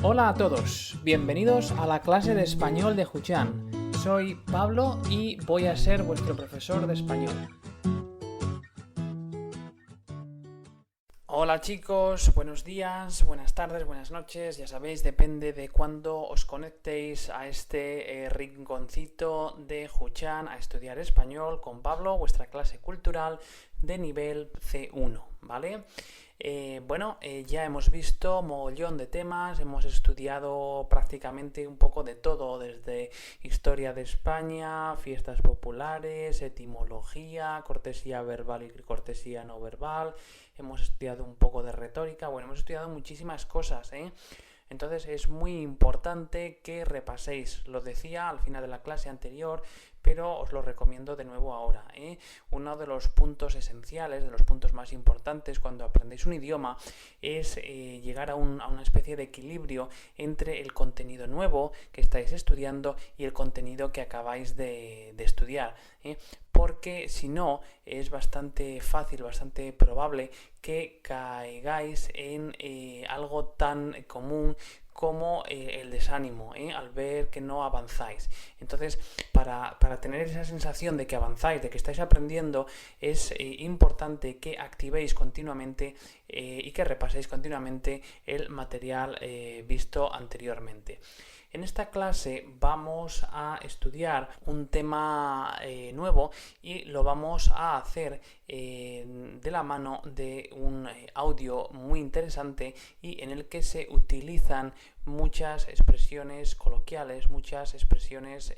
Hola a todos, bienvenidos a la clase de español de Juchan. Soy Pablo y voy a ser vuestro profesor de español. Hola chicos, buenos días, buenas tardes, buenas noches. Ya sabéis, depende de cuándo os conectéis a este rinconcito de Juchan a estudiar español con Pablo, vuestra clase cultural de nivel C1, ¿vale? Ya hemos visto mogollón de temas, hemos estudiado prácticamente un poco de todo, desde historia de España, fiestas populares, etimología, cortesía verbal y cortesía no verbal, hemos estudiado un poco de retórica, bueno, hemos estudiado muchísimas cosas, ¿eh? Entonces es muy importante que repaséis. Lo decía al final de la clase anterior, pero os lo recomiendo de nuevo ahora, ¿eh? Uno de los puntos esenciales, de los puntos más importantes cuando aprendéis un idioma es llegar a una especie de equilibrio entre el contenido nuevo que estáis estudiando y el contenido que acabáis de estudiar, ¿eh? Porque si no, es bastante fácil, bastante probable que caigáis en algo tan común como el desánimo, al ver que no avanzáis. Entonces, para tener esa sensación de que avanzáis, de que estáis aprendiendo, es importante que activéis continuamente y que repaséis continuamente el material visto anteriormente. En esta clase vamos a estudiar un tema nuevo y lo vamos a hacer de la mano de un audio muy interesante y en el que se utilizan muchas expresiones coloquiales, muchas expresiones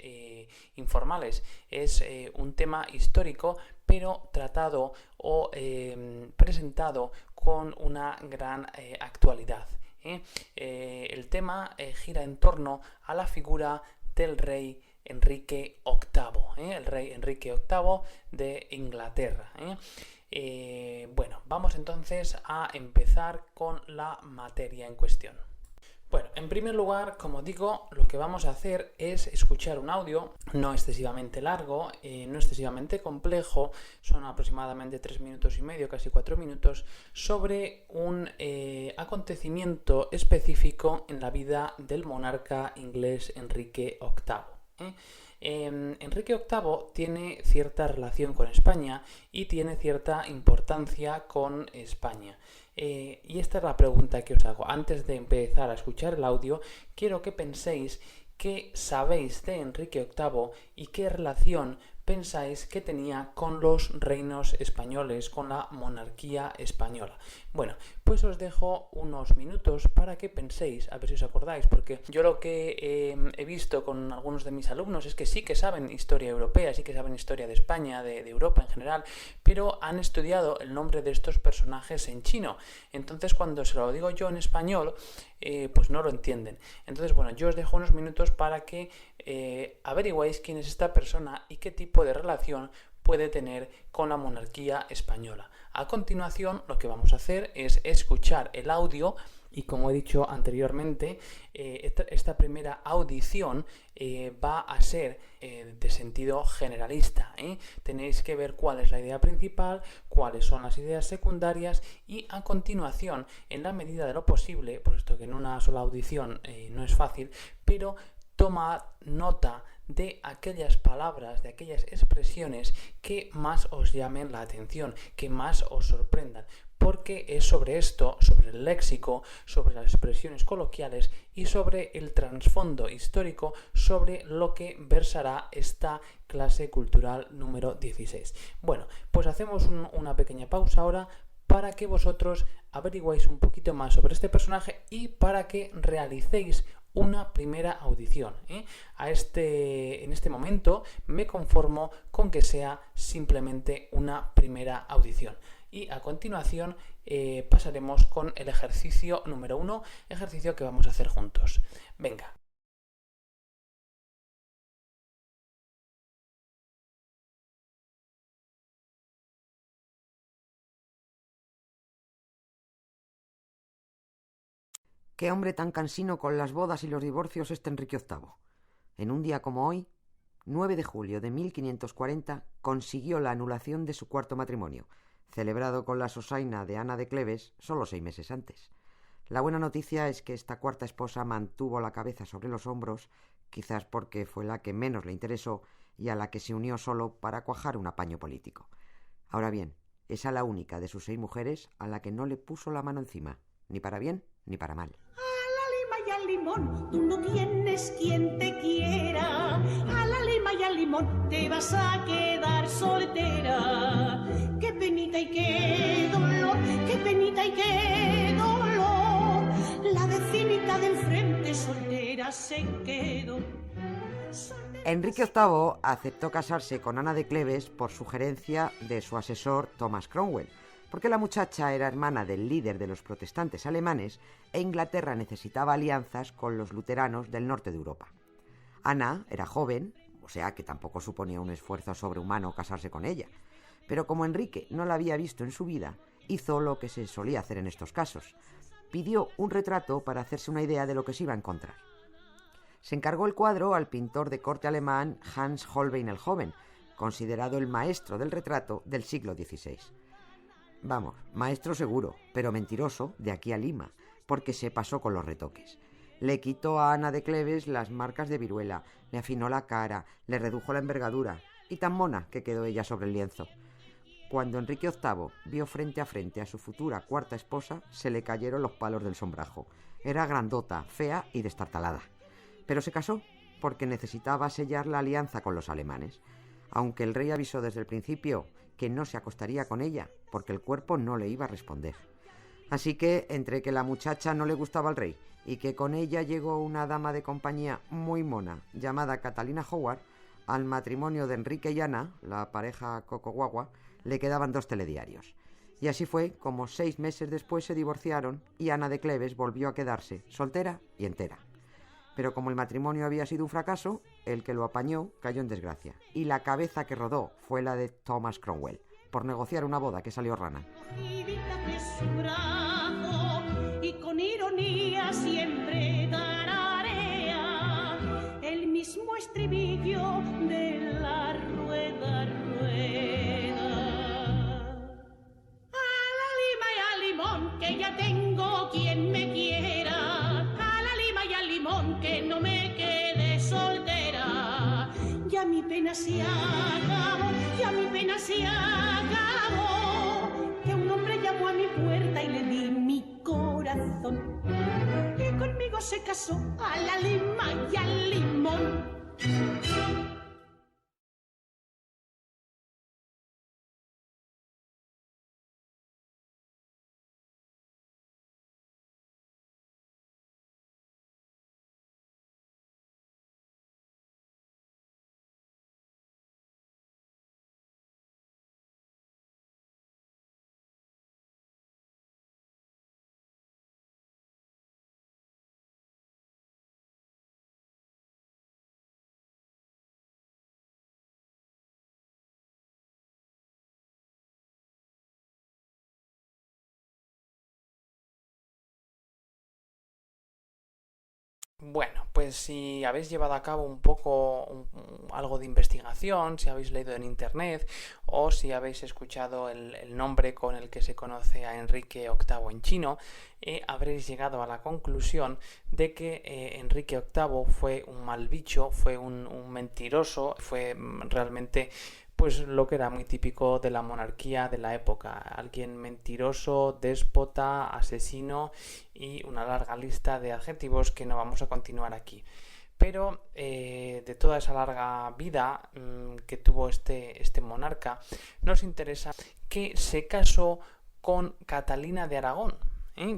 informales. Es un tema histórico, pero tratado o presentado con una gran actualidad. El tema gira en torno a la figura del rey Enrique VIII, el rey Enrique VIII de Inglaterra. Vamos entonces a empezar con la materia en cuestión. Bueno, en primer lugar, como digo, lo que vamos a hacer es escuchar un audio no excesivamente largo, no excesivamente complejo, son aproximadamente 3 minutos y medio, casi 4 minutos, sobre un acontecimiento específico en la vida del monarca inglés Enrique VIII. Enrique VIII tiene cierta relación con España y tiene cierta importancia con España. Y esta es la pregunta que os hago. Antes de empezar a escuchar el audio, quiero que penséis qué sabéis de Enrique VIII y qué relación pensáis que tenía con los reinos españoles, con la monarquía española. Bueno, pues os dejo unos minutos para que penséis, a ver si os acordáis, porque yo lo que he visto con algunos de mis alumnos es que sí que saben historia europea, sí que saben historia de España, de Europa en general, pero han estudiado el nombre de estos personajes en chino. Entonces, cuando se lo digo yo en español, pues no lo entienden. Entonces, bueno, yo os dejo unos minutos para que averiguéis quién es esta persona y qué tipo de relación puede tener con la monarquía española. A continuación, lo que vamos a hacer es escuchar el audio y, como he dicho anteriormente, esta primera audición va a ser de sentido generalista. Tenéis que ver cuál es la idea principal, cuáles son las ideas secundarias y, a continuación, en la medida de lo posible, puesto que en una sola audición no es fácil, pero tomad nota de aquellas palabras, de aquellas expresiones que más os llamen la atención, que más os sorprendan, porque es sobre esto, sobre el léxico, sobre las expresiones coloquiales y sobre el trasfondo histórico sobre lo que versará esta clase cultural número 16. Bueno, pues hacemos una pequeña pausa ahora para que vosotros averigüéis un poquito más sobre este personaje y para que realicéis una primera audición. En este momento me conformo con que sea simplemente una primera audición. Y a continuación pasaremos con el ejercicio número 1, ejercicio que vamos a hacer juntos. Venga. Qué hombre tan cansino con las bodas y los divorcios este Enrique VIII. En un día como hoy, 9 de julio de 1540, consiguió la anulación de su cuarto matrimonio, celebrado con la sosaina de Ana de Cleves solo 6 meses antes. La buena noticia es que esta cuarta esposa mantuvo la cabeza sobre los hombros, quizás porque fue la que menos le interesó y a la que se unió solo para cuajar un apaño político. Ahora bien, es a la única de sus 6 mujeres a la que no le puso la mano encima, ni para bien ni para mal. A la lima y al limón, tú no tienes quien te quiera. A la lima y al limón te vas a quedar soltera. Qué penita y qué dolor, qué penita y qué dolor. La vecinita de enfrente soltera se quedó. Enrique VIII aceptó casarse con Ana de Cleves por sugerencia de su asesor Thomas Cromwell, porque la muchacha era hermana del líder de los protestantes alemanes e Inglaterra necesitaba alianzas con los luteranos del norte de Europa. Ana era joven, o sea que tampoco suponía un esfuerzo sobrehumano casarse con ella, pero como Enrique no la había visto en su vida, hizo lo que se solía hacer en estos casos: pidió un retrato para hacerse una idea de lo que se iba a encontrar. Se encargó el cuadro al pintor de corte alemán Hans Holbein el Joven, considerado el maestro del retrato del siglo XVI. Vamos, maestro seguro, pero mentiroso de aquí a Lima, porque se pasó con los retoques. Le quitó a Ana de Cleves las marcas de viruela, le afinó la cara, le redujo la envergadura, y tan mona que quedó ella sobre el lienzo. Cuando Enrique VIII vio frente a frente a su futura cuarta esposa, se le cayeron los palos del sombrajo. Era grandota, fea y destartalada. Pero se casó porque necesitaba sellar la alianza con los alemanes, aunque el rey avisó desde el principio que no se acostaría con ella, porque el cuerpo no le iba a responder. Así que, entre que la muchacha no le gustaba al rey y que con ella llegó una dama de compañía muy mona llamada Catalina Howard, al matrimonio de Enrique y Ana, la pareja Coco Guagua, le quedaban 2 telediarios. Y así fue como 6 meses después se divorciaron y Ana de Cleves volvió a quedarse soltera y entera. Pero como el matrimonio había sido un fracaso, el que lo apañó cayó en desgracia, y la cabeza que rodó fue la de Thomas Cromwell, por negociar una boda que salió rana. Y con ironía siempre tararea el mismo estribillo de la rueda, rueda. A la lima y al limón, que ya tengo quien me quiera. A la lima y al limón, que no me quede soltera. Ya mi pena se acabó, ya mi pena se acabó. Que un hombre llamó a mi puerta y le di mi corazón. Y conmigo se casó a la lima y al limón. Bueno, pues si habéis llevado a cabo un poco algo de investigación, si habéis leído en internet o si habéis escuchado el nombre con el que se conoce a Enrique VIII en chino, habréis llegado a la conclusión de que Enrique VIII fue un mal bicho, fue un mentiroso, fue realmente pues lo que era muy típico de la monarquía de la época: alguien mentiroso, déspota, asesino y una larga lista de adjetivos que no vamos a continuar aquí. Pero de toda esa larga vida que tuvo este monarca, nos interesa que se casó con Catalina de Aragón.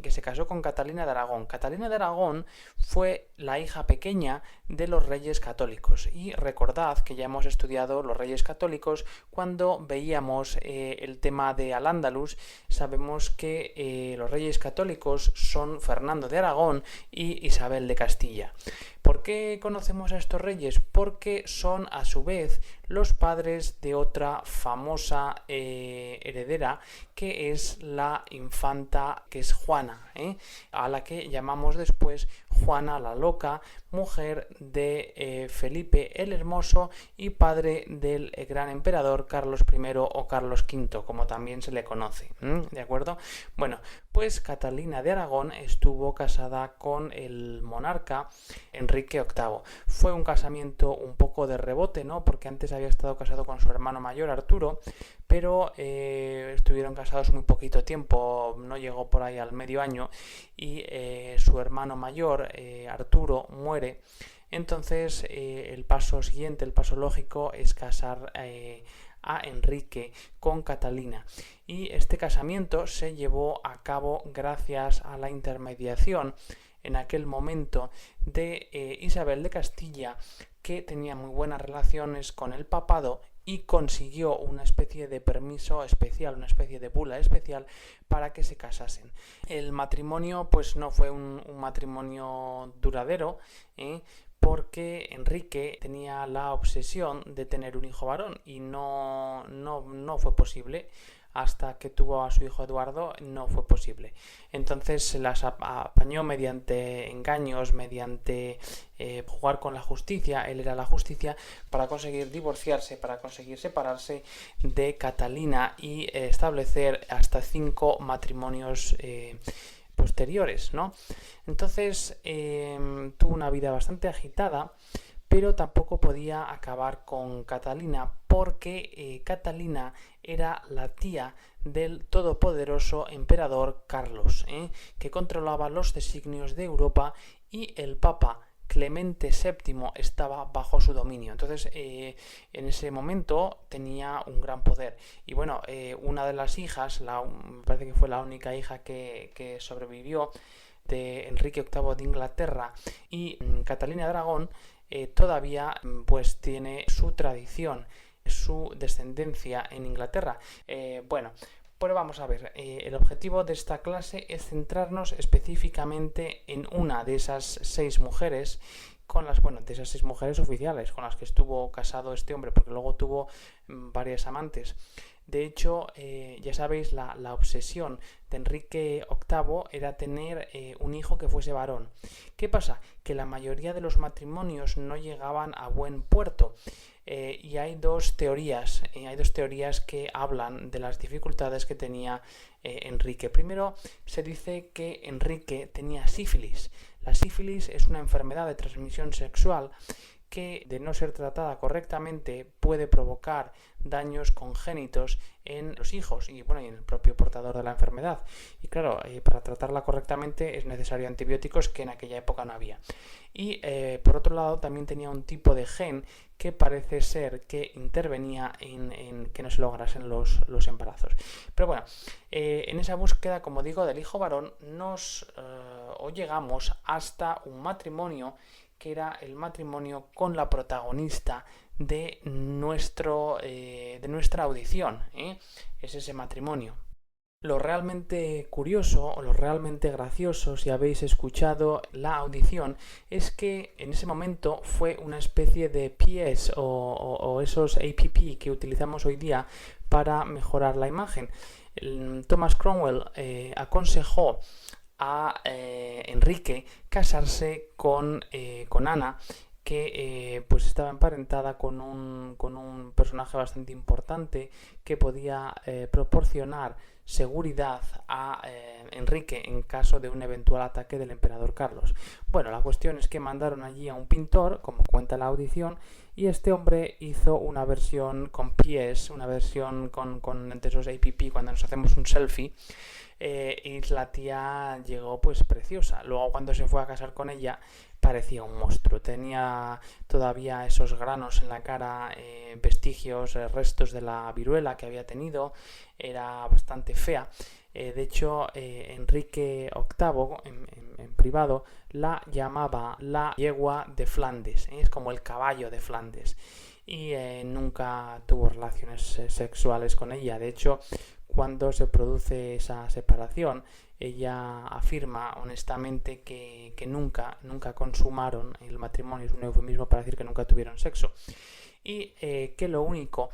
Que se casó con Catalina de Aragón. Catalina de Aragón fue la hija pequeña de los reyes católicos, y recordad que ya hemos estudiado los reyes católicos cuando veíamos el tema de Al-Ándalus. Sabemos que los reyes católicos son Fernando de Aragón y Isabel de Castilla. ¿Por qué conocemos a estos reyes? Porque son a su vez los padres de otra famosa heredera, que es la infanta, que es Juana, a la que llamamos después Juana la Loca, mujer de Felipe el Hermoso y padre del gran emperador Carlos I o Carlos V, como también se le conoce. ¿De acuerdo? Bueno, pues Catalina de Aragón estuvo casada con el monarca Enrique VIII. Fue un casamiento un poco de rebote, ¿no? Porque antes había estado casado con su hermano mayor Arturo, pero estuvieron casados muy poquito tiempo, no llegó por ahí al medio año, y su hermano mayor, Arturo, muere. Entonces el paso siguiente, el paso lógico, es casar a Enrique con Catalina, y este casamiento se llevó a cabo gracias a la intermediación en aquel momento de Isabel de Castilla, que tenía muy buenas relaciones con el papado y consiguió una especie de permiso especial, una especie de bula especial para que se casasen. El matrimonio pues no fue un matrimonio duradero, porque Enrique tenía la obsesión de tener un hijo varón y no fue posible. Hasta que tuvo a su hijo Eduardo no fue posible. Entonces se las apañó mediante engaños, mediante jugar con la justicia, él era la justicia, para conseguir divorciarse, para conseguir separarse de Catalina y establecer hasta 5 matrimonios posteriores, ¿no? Entonces tuvo una vida bastante agitada, pero tampoco podía acabar con Catalina, porque Catalina era la tía del todopoderoso emperador Carlos, que controlaba los designios de Europa, y el Papa Clemente VII estaba bajo su dominio. Entonces en ese momento tenía un gran poder. Y bueno, una de las hijas, me parece que fue la única hija que sobrevivió, de Enrique VIII de Inglaterra y Catalina de Aragón, todavía pues tiene su tradición, su descendencia en Inglaterra. Bueno, pues vamos a ver, el objetivo de esta clase es centrarnos específicamente en una de esas 6 mujeres, de esas 6 mujeres oficiales con las que estuvo casado este hombre, porque luego tuvo varias amantes. De hecho, ya sabéis, la obsesión de Enrique VIII era tener un hijo que fuese varón. ¿Qué pasa? Que la mayoría de los matrimonios no llegaban a buen puerto. Y hay dos teorías que hablan de las dificultades que tenía Enrique. Primero, se dice que Enrique tenía sífilis. La sífilis es una enfermedad de transmisión sexual que, de no ser tratada correctamente, puede provocar daños congénitos en los hijos y en el propio portador de la enfermedad. Y claro, para tratarla correctamente es necesario antibióticos, que en aquella época no había. Y por otro lado, también tenía un tipo de gen que parece ser que intervenía en que no se lograsen los embarazos. Pero bueno, en esa búsqueda, como digo, del hijo varón, llegamos hasta un matrimonio que era el matrimonio con la protagonista de nuestra audición. Es ese matrimonio. Lo realmente curioso o lo realmente gracioso, si habéis escuchado la audición, es que en ese momento fue una especie de PS o esos app que utilizamos hoy día para mejorar la imagen. Thomas Cromwell aconsejó a Enrique casarse con Ana, que pues estaba emparentada con un personaje bastante importante que podía proporcionar seguridad a Enrique en caso de un eventual ataque del emperador Carlos. Bueno, la cuestión es que mandaron allí a un pintor, como cuenta la audición, y este hombre hizo una versión con pies, una versión con de esos app cuando nos hacemos un selfie, y la tía llegó pues preciosa. Luego, cuando se fue a casar con ella, parecía un monstruo. Tenía todavía esos granos en la cara, vestigios, restos de la viruela que había tenido. Era bastante fea. De hecho, Enrique VIII en privado la llamaba la yegua de Flandes, es como el caballo de Flandes, y nunca tuvo relaciones sexuales con ella. De hecho, cuando se produce esa separación, ella afirma honestamente que nunca consumaron el matrimonio. Es un eufemismo para decir que nunca tuvieron sexo. y que lo único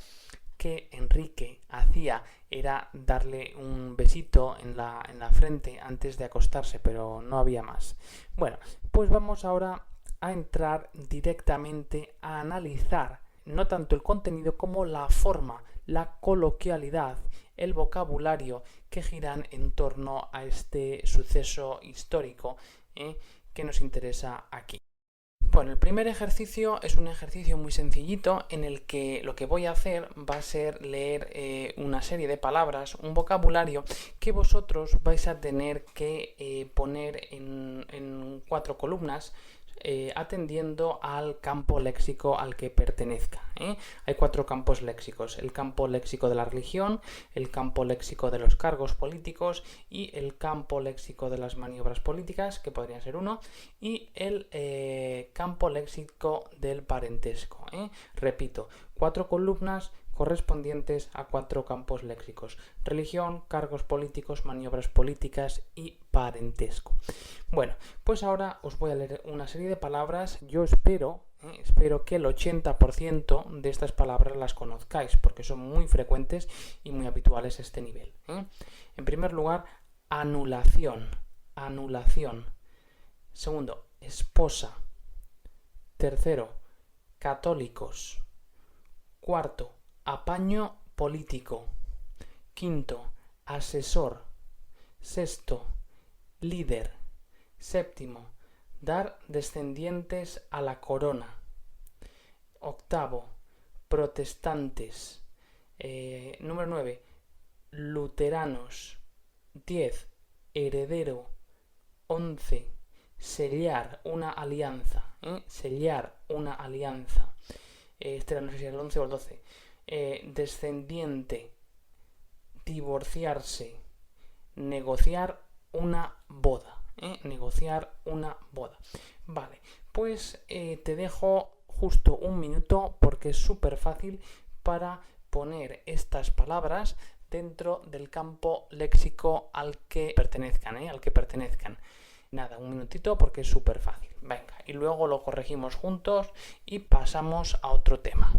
que Enrique hacía era darle un besito en la frente antes de acostarse, pero no había más. Bueno, pues vamos ahora a entrar directamente a analizar no tanto el contenido como la forma, la coloquialidad, el vocabulario que giran en torno a este suceso histórico que nos interesa aquí. Bueno, el primer ejercicio es un ejercicio muy sencillito en el que lo que voy a hacer va a ser leer una serie de palabras, un vocabulario que vosotros vais a tener que poner en 4 columnas atendiendo al campo léxico al que pertenezca. Hay 4 campos léxicos: el campo léxico de la religión, el campo léxico de los cargos políticos y el campo léxico de las maniobras políticas, que podría ser uno, y el campo léxico del parentesco. Repito, 4 columnas correspondientes a 4 campos léxicos: religión, cargos políticos, maniobras políticas y parentesco. Bueno, pues ahora os voy a leer una serie de palabras. Yo espero que el 80% de estas palabras las conozcáis, porque son muy frecuentes y muy habituales a este nivel. En primer lugar, anulación. Anulación. Segundo, esposa. Tercero, católicos. Cuarto, apaño político. Quinto, asesor. Sexto, líder. Séptimo, dar descendientes a la corona. Octavo, protestantes. Número 9, luteranos. 10, heredero. 11, sellar una alianza. Sellar una alianza. No sé si es el 11 o el 12. Descendiente. Divorciarse. Negociar una boda. Negociar una boda. Vale, pues te dejo justo un minuto porque es súper fácil para poner estas palabras dentro del campo léxico al que pertenezcan. Nada, un minutito porque es súper fácil. Venga, y luego lo corregimos juntos y pasamos a otro tema.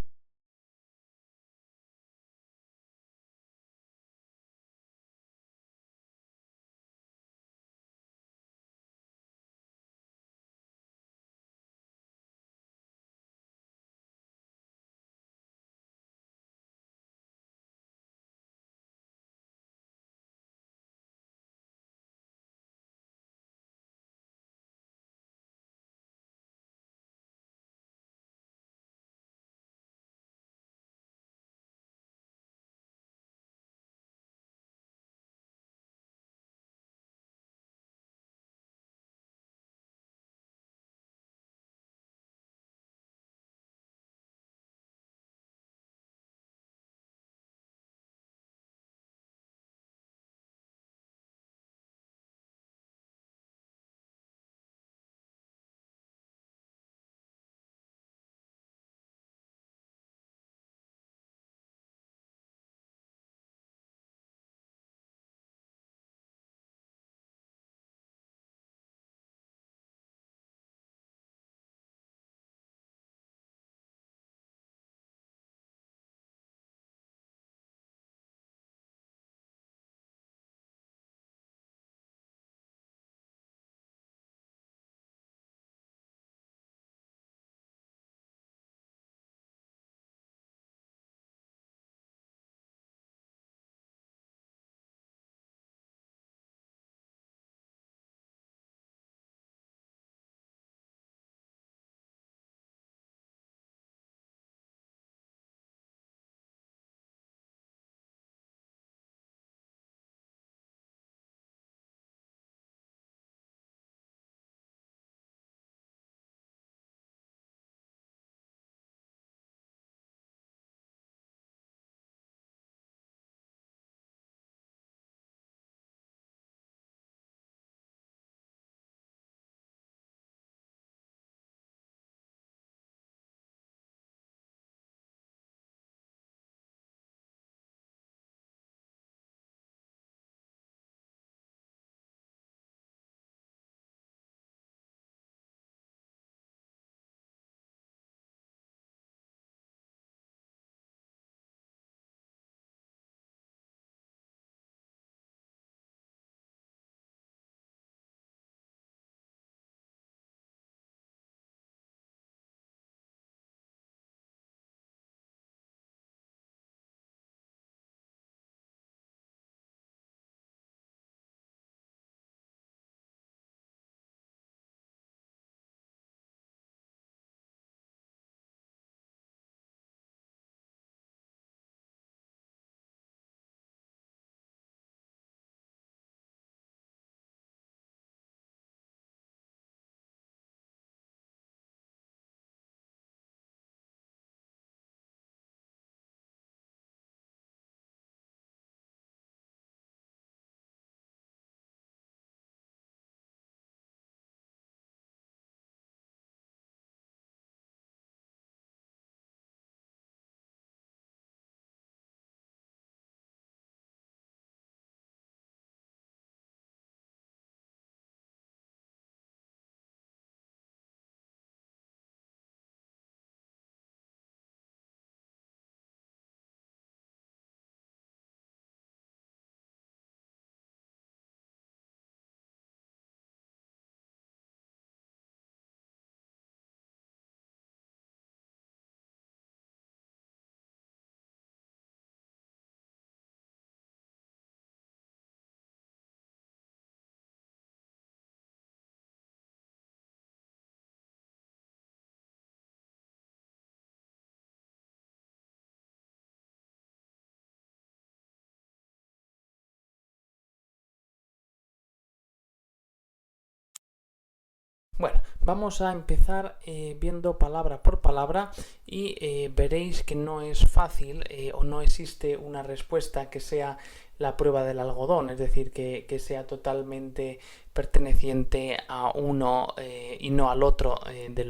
Bueno, vamos a empezar viendo palabra por palabra y veréis que no es fácil o no existe una respuesta que sea la prueba del algodón, es decir, que sea totalmente perteneciente a uno y no al otro de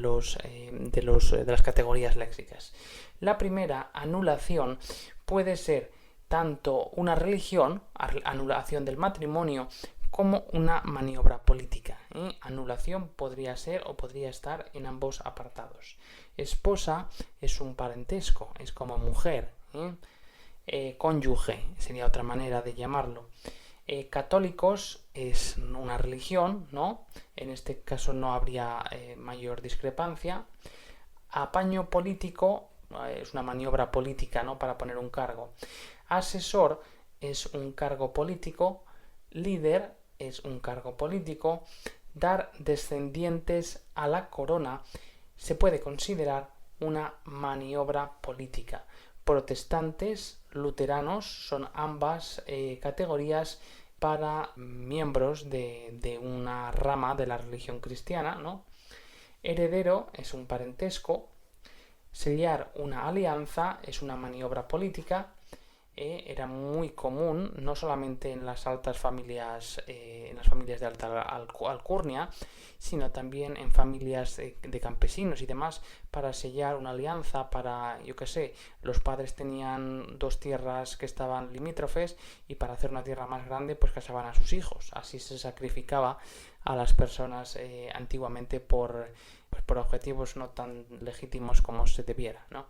las categorías léxicas. La primera, anulación, puede ser tanto una religión, anulación del matrimonio, como una maniobra política. Anulación podría ser o podría estar en ambos apartados. Esposa es un parentesco, es como mujer. Cónyuge sería otra manera de llamarlo. Católicos es una religión, ¿no? En este caso no habría mayor discrepancia. Apaño político es una maniobra política, ¿no? Para poner un cargo. Asesor es un cargo político. Líder es un cargo político. Dar descendientes a la corona se puede considerar una maniobra política. Protestantes, luteranos son ambas categorías para miembros de una rama de la religión cristiana, ¿no? Heredero es un parentesco. Sellar una alianza es una maniobra política. Era muy común, no solamente en las altas familias, en las familias de alta alcurnia, sino también en familias de campesinos y demás, para sellar una alianza, para, yo qué sé, los padres tenían dos tierras que estaban limítrofes y para hacer una tierra más grande, pues casaban a sus hijos. Así se sacrificaba a las personas antiguamente por objetivos no tan legítimos como se debiera, ¿no?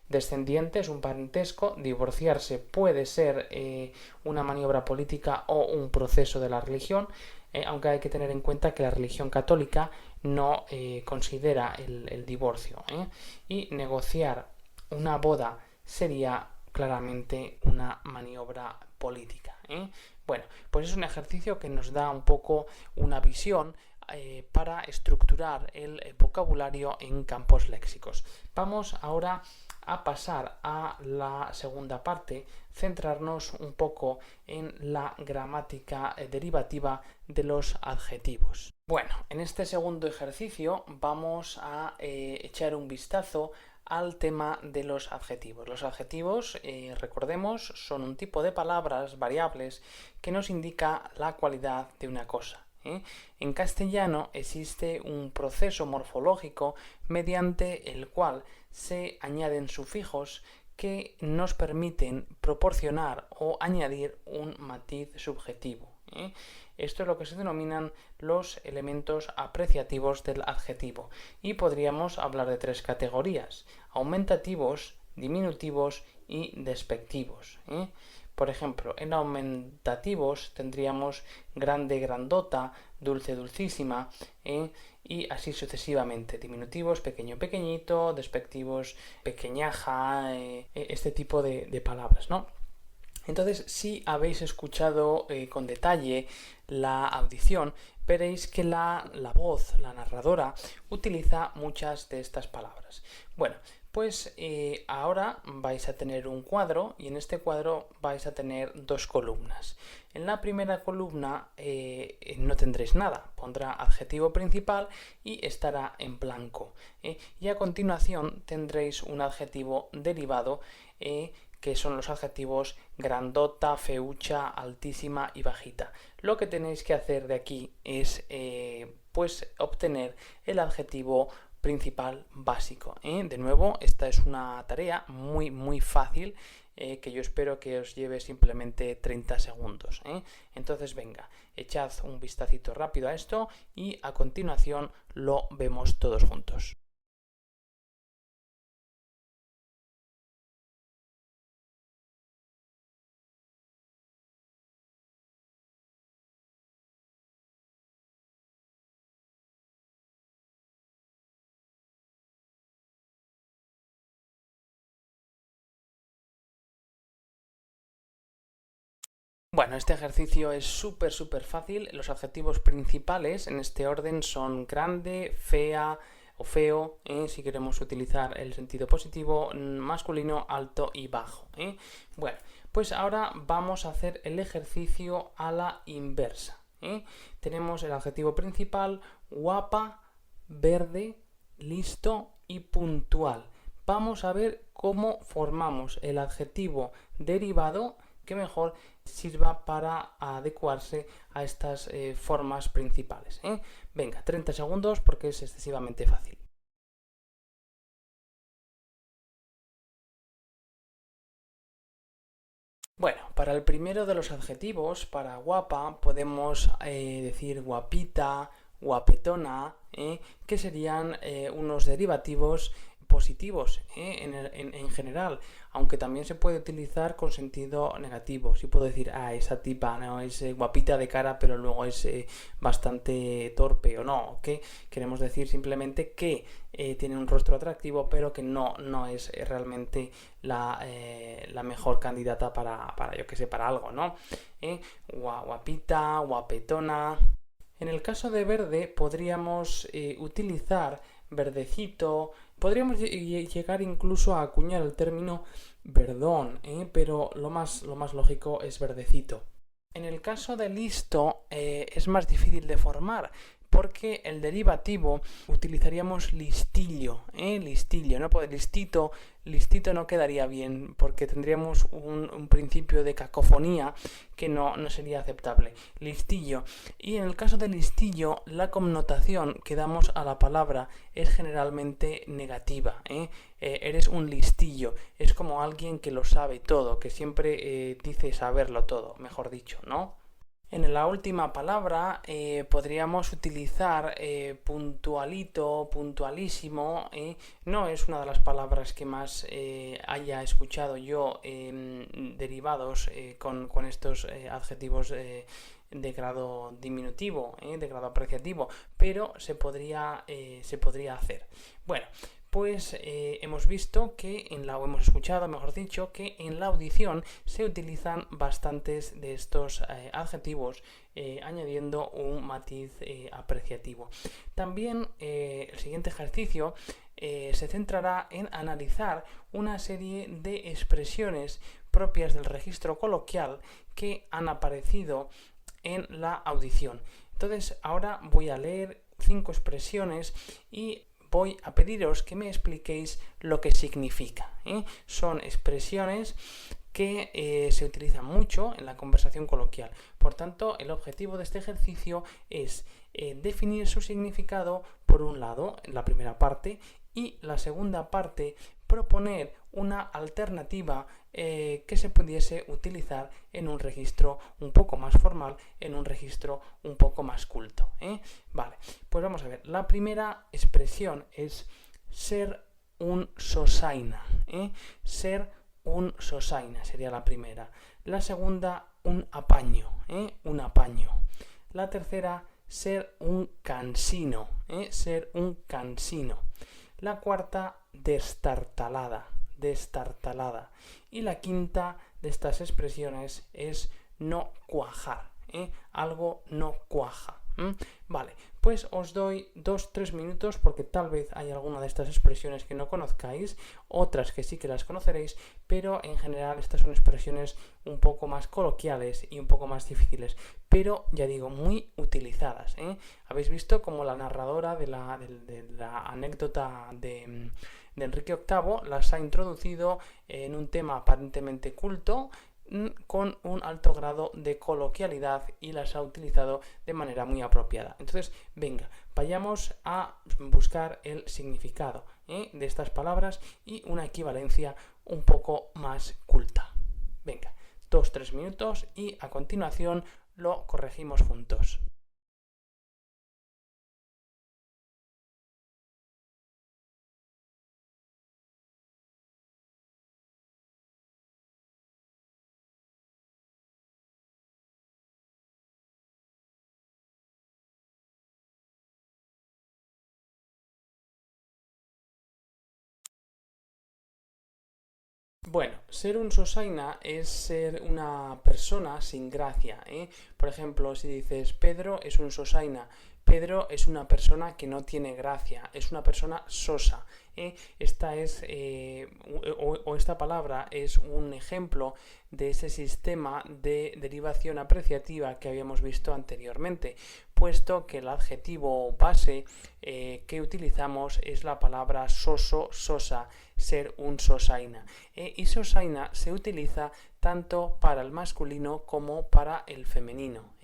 Descendiente es un parentesco. Divorciarse puede ser una maniobra política o un proceso de la religión, aunque hay que tener en cuenta que la religión católica no considera el divorcio. Y negociar una boda sería claramente una maniobra política. Bueno, pues es un ejercicio que nos da un poco una visión para estructurar el vocabulario en campos léxicos. Vamos ahora a pasar a la segunda parte, centrarnos un poco en la gramática derivativa de los adjetivos. Bueno, en este segundo ejercicio vamos a echar un vistazo al tema de los adjetivos. Los adjetivos, recordemos, son un tipo de palabras variables que nos indica la cualidad de una cosa. En castellano existe un proceso morfológico mediante el cual se añaden sufijos que nos permiten proporcionar o añadir un matiz subjetivo. Esto es lo que se denominan los elementos apreciativos del adjetivo y podríamos hablar de tres categorías: aumentativos, diminutivos y despectivos. Por ejemplo, en aumentativos tendríamos grande, grandota, dulce, dulcísima, y así sucesivamente. Diminutivos, pequeño, pequeñito, despectivos, pequeñaja, este tipo de palabras, ¿no? Entonces, si habéis escuchado con detalle la audición, veréis que la voz, la narradora, utiliza muchas de estas palabras. Bueno, pues ahora vais a tener un cuadro y en este cuadro vais a tener dos columnas. En la primera columna no tendréis nada, pondrá adjetivo principal y estará en blanco. Y a continuación tendréis un adjetivo derivado que son los adjetivos grandota, feucha, altísima y bajita. Lo que tenéis que hacer de aquí es pues obtener el adjetivo principal básico. De nuevo, esta es una tarea muy fácil que yo espero que os lleve simplemente 30 segundos. Entonces venga, echad un vistacito rápido a esto y a continuación lo vemos todos juntos. Bueno, este ejercicio es súper fácil. Los adjetivos principales en este orden son grande, fea o feo, si queremos utilizar el sentido positivo, masculino, alto y bajo. Bueno, pues ahora vamos a hacer el ejercicio a la inversa. Tenemos el adjetivo principal, guapa, verde, listo y puntual. Vamos a ver cómo formamos el adjetivo derivado que mejor sirva para adecuarse a estas formas principales. Venga, 30 segundos porque es excesivamente fácil. Bueno, para el primero de los adjetivos, para guapa, podemos decir guapita, guapetona, que serían unos derivativos positivos en general, aunque también se puede utilizar con sentido negativo. Si puedo decir, esa tipa no es guapita de cara, pero luego es bastante torpe, o no, que queremos decir simplemente que tiene un rostro atractivo, pero que no es realmente la mejor candidata para yo que sé, para algo, ¿no? Guapita, guapetona. En el caso de verde podríamos utilizar verdecito, podríamos llegar incluso a acuñar el término verdón, pero lo más lógico es verdecito. En el caso de listo es más difícil de formar, porque el derivativo utilizaríamos listillo, listillo, ¿no? Pues listito no quedaría bien, porque tendríamos un principio de cacofonía que no sería aceptable. Listillo. Y en el caso de listillo, la connotación que damos a la palabra es generalmente negativa. Eres un listillo. Es como alguien que lo sabe todo, que siempre dice saberlo todo, mejor dicho, ¿no? En la última palabra podríamos utilizar puntualito, puntualísimo. No es una de las palabras que más haya escuchado yo derivados con estos adjetivos de grado diminutivo, de grado apreciativo, pero se podría hacer. Bueno, pues hemos visto que hemos escuchado, mejor dicho, que en la audición se utilizan bastantes de estos adjetivos, añadiendo un matiz apreciativo. También el siguiente ejercicio se centrará en analizar una serie de expresiones propias del registro coloquial que han aparecido en la audición. Entonces, ahora voy a leer 5 expresiones y voy a pediros que me expliquéis lo que significa. Son expresiones que se utilizan mucho en la conversación coloquial. Por tanto, el objetivo de este ejercicio es definir su significado, por un lado, en la primera parte, y la segunda parte, proponer una alternativa que se pudiese utilizar en un registro un poco más formal, en un registro un poco más culto. Vale, pues vamos a ver. La primera expresión es ser un sosaina. Ser un sosaina sería la primera. La segunda, un apaño. Un apaño. La tercera, ser un cansino. Ser un cansino. La cuarta, destartalada. Destartalada. Y la quinta de estas expresiones es no cuajar. Algo no cuaja. Vale, pues os doy 2-3 minutos porque tal vez hay alguna de estas expresiones que no conozcáis, otras que sí que las conoceréis, pero en general estas son expresiones un poco más coloquiales y un poco más difíciles, pero ya digo, muy utilizadas. Habéis visto como la narradora de la anécdota de Enrique VIII las ha introducido en un tema aparentemente culto, con un alto grado de coloquialidad, y las ha utilizado de manera muy apropiada. Entonces, venga, vayamos a buscar el significado de estas palabras y una equivalencia un poco más culta. Venga, 2-3 minutos y a continuación lo corregimos juntos. Bueno, ser un sosaina es ser una persona sin gracia. Por ejemplo, si dices Pedro es un sosaina, Pedro es una persona que no tiene gracia, es una persona sosa. Esta es esta palabra es un ejemplo de ese sistema de derivación apreciativa que habíamos visto anteriormente, puesto que el adjetivo base que utilizamos es la palabra soso, sosa, ser un sosaina. Y sosaina se utiliza tanto para el masculino como para el femenino.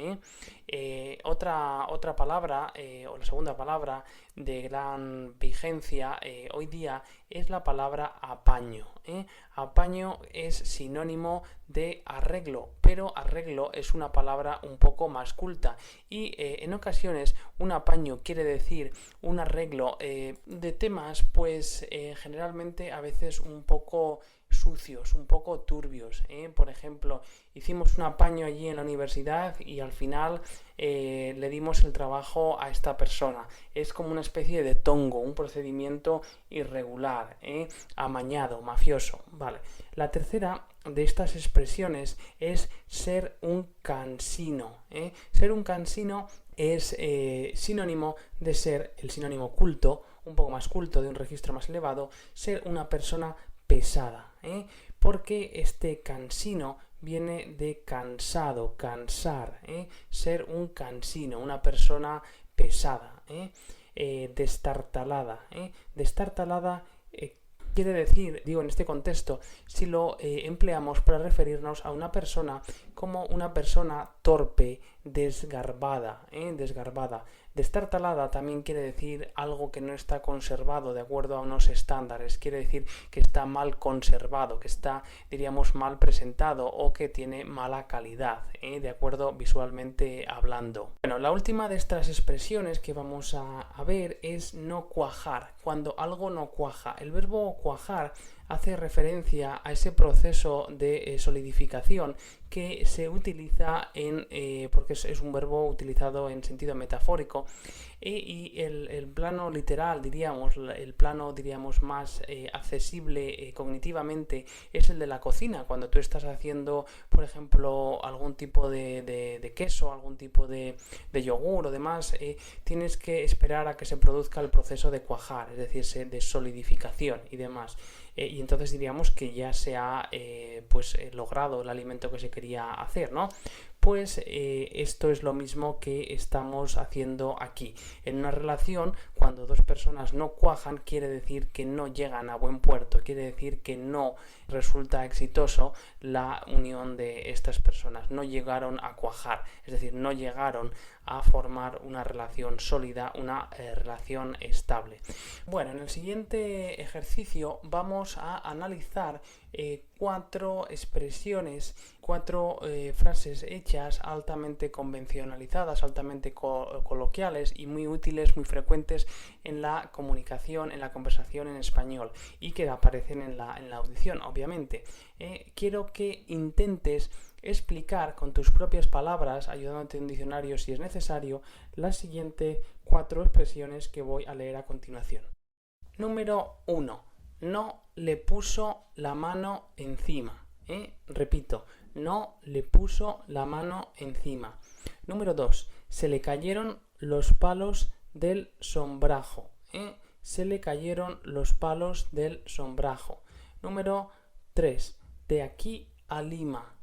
Otra palabra, o la segunda palabra de gran vigencia hoy día es la palabra apaño. Apaño es sinónimo de arreglo, pero arreglo es una palabra un poco más culta y en ocasiones un apaño quiere decir un arreglo de temas pues generalmente a veces un poco sucios, un poco turbios. Por ejemplo, hicimos un apaño allí en la universidad y al final le dimos el trabajo a esta persona. Es como una especie de tongo, un procedimiento irregular, amañado, mafioso. Vale. La tercera de estas expresiones es ser un cansino. Ser un cansino es sinónimo de ser el sinónimo culto, un poco más culto, de un registro más elevado, ser una persona pesada, porque este cansino viene de cansado, cansar, ser un cansino, una persona pesada, destartalada. Destartalada quiere decir, digo en este contexto, si lo empleamos para referirnos a una persona como una persona torpe, desgarbada, desgarbada. Destartalada también quiere decir algo que no está conservado de acuerdo a unos estándares, quiere decir que está mal conservado, que está, diríamos, mal presentado o que tiene mala calidad, de acuerdo visualmente hablando. Bueno, la última de estas expresiones que vamos a ver es no cuajar, cuando algo no cuaja. El verbo cuajar hace referencia a ese proceso de solidificación que se utiliza porque es un verbo utilizado en sentido metafórico y el plano literal, diríamos, el plano diríamos más accesible cognitivamente es el de la cocina, cuando tú estás haciendo, por ejemplo, algún tipo de queso, algún tipo de yogur o demás, tienes que esperar a que se produzca el proceso de cuajar, es decir, de solidificación y demás. Y entonces diríamos que ya se ha logrado el alimento que se quería hacer, ¿no? Pues esto es lo mismo que estamos haciendo aquí. En una relación, cuando dos personas no cuajan, quiere decir que no llegan a buen puerto, quiere decir que no resulta exitoso la unión de estas personas, no llegaron a cuajar, es decir, no llegaron a formar una relación sólida, una relación estable. Bueno, en el siguiente ejercicio vamos a analizar cuatro expresiones, cuatro frases hechas altamente convencionalizadas, altamente coloquiales y muy útiles, muy frecuentes en la comunicación, en la conversación en español y que aparecen en la audición, obviamente. Quiero que intentes explicar con tus propias palabras, ayudándote en un diccionario si es necesario, las siguientes cuatro expresiones que voy a leer a continuación. Número 1. No le puso la mano encima. Repito, no le puso la mano encima. Número 2. Se le cayeron los palos del sombrajo. Se le cayeron los palos del sombrajo. Número 3. De aquí a Lima.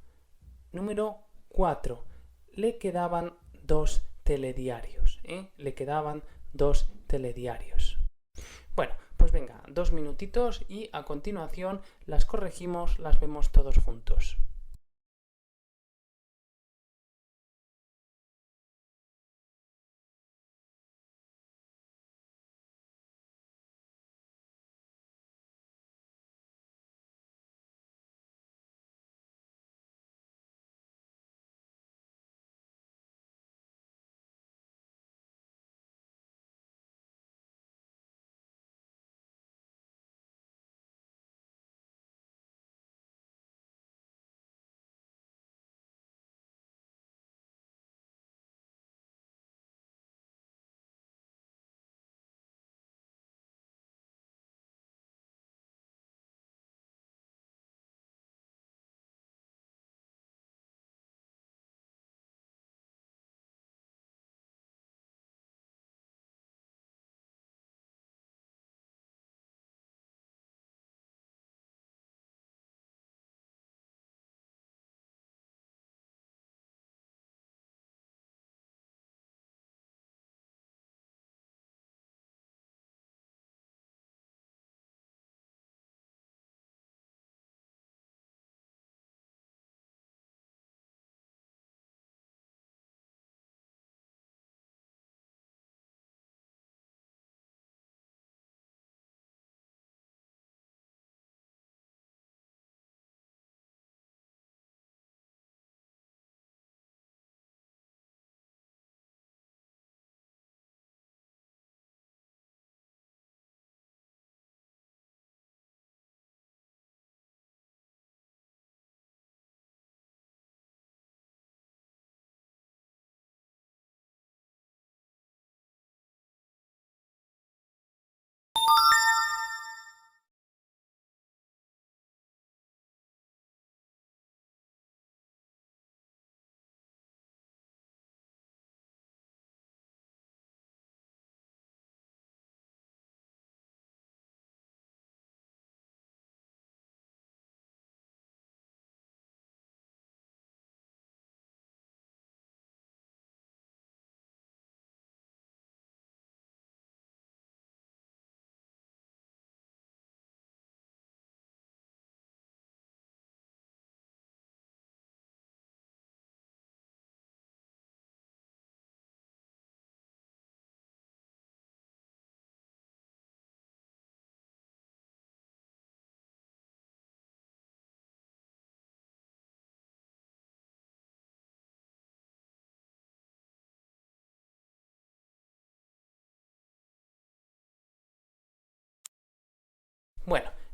Número 4. Le quedaban 2 telediarios. Le quedaban 2 telediarios. Bueno, pues venga, 2 minutitos y a continuación las corregimos, las vemos todos juntos.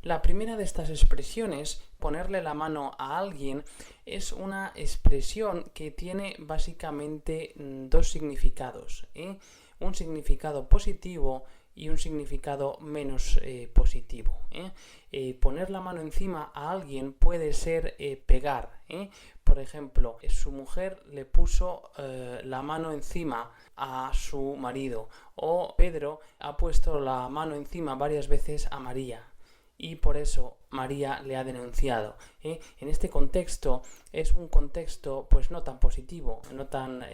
La primera de estas expresiones, ponerle la mano a alguien, es una expresión que tiene básicamente dos significados, un significado positivo y un significado menos positivo. Poner la mano encima a alguien puede ser pegar. Por ejemplo, su mujer le puso la mano encima a su marido, o Pedro ha puesto la mano encima varias veces a María y por eso María le ha denunciado. En este contexto es un contexto pues no tan positivo, no tan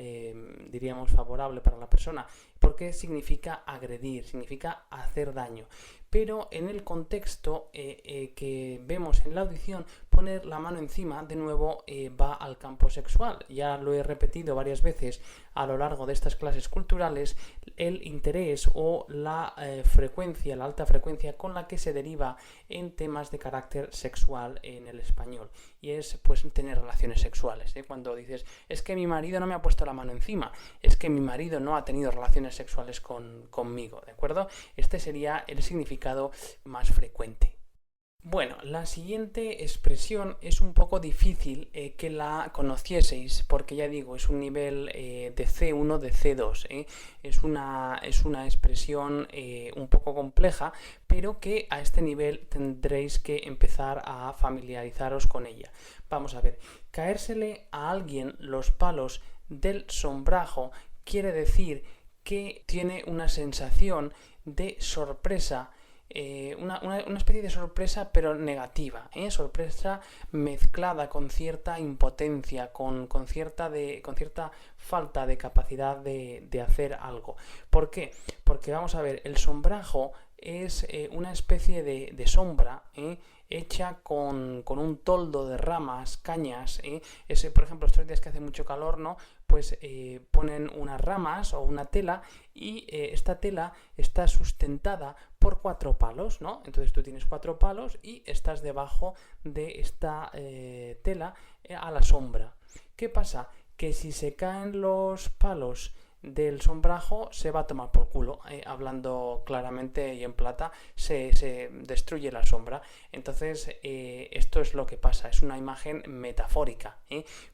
diríamos favorable para la persona, porque significa agredir, significa hacer daño. Pero en el contexto que vemos en la audición, poner la mano encima de nuevo va al campo sexual. Ya lo he repetido varias veces a lo largo de estas clases culturales, el interés o la frecuencia, la alta frecuencia con la que se deriva en temas de carácter sexual en el español, y es pues tener relaciones sexuales. Cuando dices, es que mi marido no me ha puesto la mano encima, es que mi marido no ha tenido relaciones sexuales conmigo, ¿de acuerdo? Este sería el significado más frecuente. Bueno, la siguiente expresión es un poco difícil que la conocieseis, porque ya digo, es un nivel de C1, de C2. Es una expresión un poco compleja, pero que a este nivel tendréis que empezar a familiarizaros con ella. Vamos a ver, caérsele a alguien los palos del sombrajo quiere decir que tiene una sensación de sorpresa, una especie de sorpresa pero negativa, sorpresa mezclada con cierta impotencia, con cierta falta de capacidad de hacer algo. ¿Por qué? Porque vamos a ver, el sombrajo es una especie de sombra hecha con un toldo de ramas, cañas. Por ejemplo, estos días que hace mucho calor, ¿no? Pues ponen unas ramas o una tela y esta tela está sustentada por 4 palos, ¿no? Entonces tú tienes 4 palos y estás debajo de esta tela a la sombra. ¿Qué pasa? Que si se caen los palos del sombrajo se va a tomar por culo, hablando claramente y en plata, se destruye la sombra. Entonces esto es lo que pasa, es una imagen metafórica.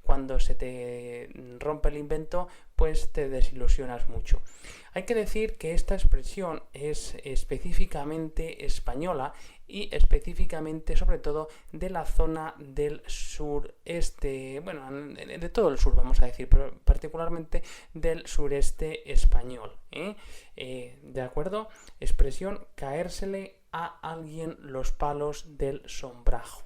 Cuando se te rompe el invento, pues te desilusionas mucho. Hay que decir que esta expresión es específicamente española y específicamente, sobre todo, de la zona del sureste, bueno, de todo el sur vamos a decir, pero particularmente del sureste español. ¿De acuerdo? Expresión, caérsele a alguien los palos del sombrajo.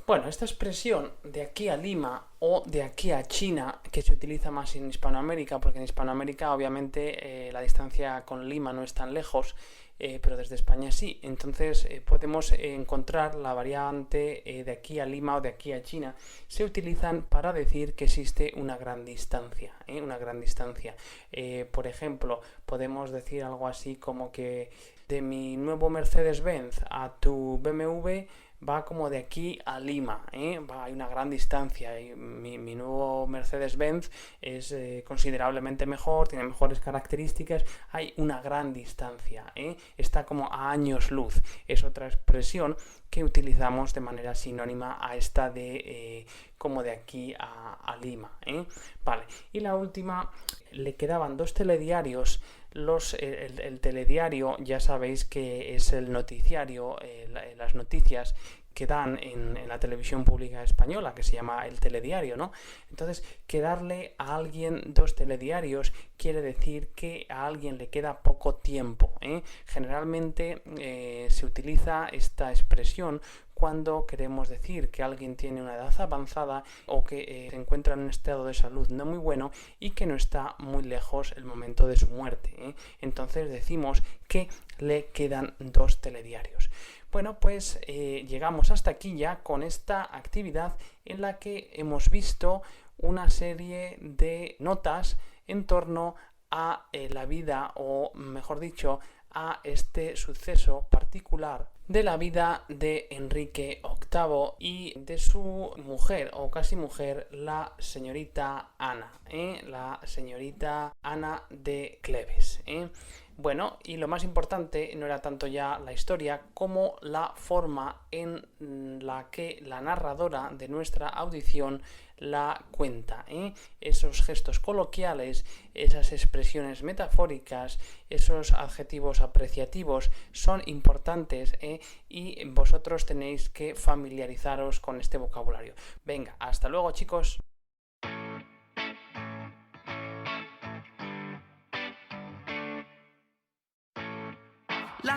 Bueno, esta expresión de aquí a Lima o de aquí a China, que se utiliza más en Hispanoamérica, porque en Hispanoamérica obviamente la distancia con Lima no es tan lejos, pero desde España sí. Entonces podemos encontrar la variante de aquí a Lima o de aquí a China. Se utilizan para decir que existe una gran distancia. Por ejemplo, podemos decir algo así como que de mi nuevo Mercedes-Benz a tu BMW va como de aquí a Lima, hay una gran distancia. Y mi nuevo Mercedes-Benz es considerablemente mejor, tiene mejores características, hay una gran distancia, está como a años luz. Es otra expresión que utilizamos de manera sinónima a esta de como de aquí a Lima. Vale, y la última, le quedaban 2 telediarios. El telediario, ya sabéis que es el noticiario, las noticias que dan en la televisión pública española, que se llama el telediario, ¿no? Entonces, que darle a alguien 2 telediarios quiere decir que a alguien le queda poco tiempo. Generalmente se utiliza esta expresión cuando queremos decir que alguien tiene una edad avanzada o que se encuentra en un estado de salud no muy bueno y que no está muy lejos el momento de su muerte. Entonces decimos que le quedan 2 telediarios. Bueno, pues llegamos hasta aquí ya con esta actividad en la que hemos visto una serie de notas en torno a la vida, o mejor dicho, a este suceso particular de la vida de Enrique VIII y de su mujer, o casi mujer, la señorita Ana, la señorita Ana de Cleves. Bueno, y lo más importante no era tanto ya la historia como la forma en la que la narradora de nuestra audición la cuenta, ¿eh? Esos gestos coloquiales, esas expresiones metafóricas, esos adjetivos apreciativos son importantes, ¿eh? Y vosotros tenéis que familiarizaros con este vocabulario. Venga, hasta luego, chicos.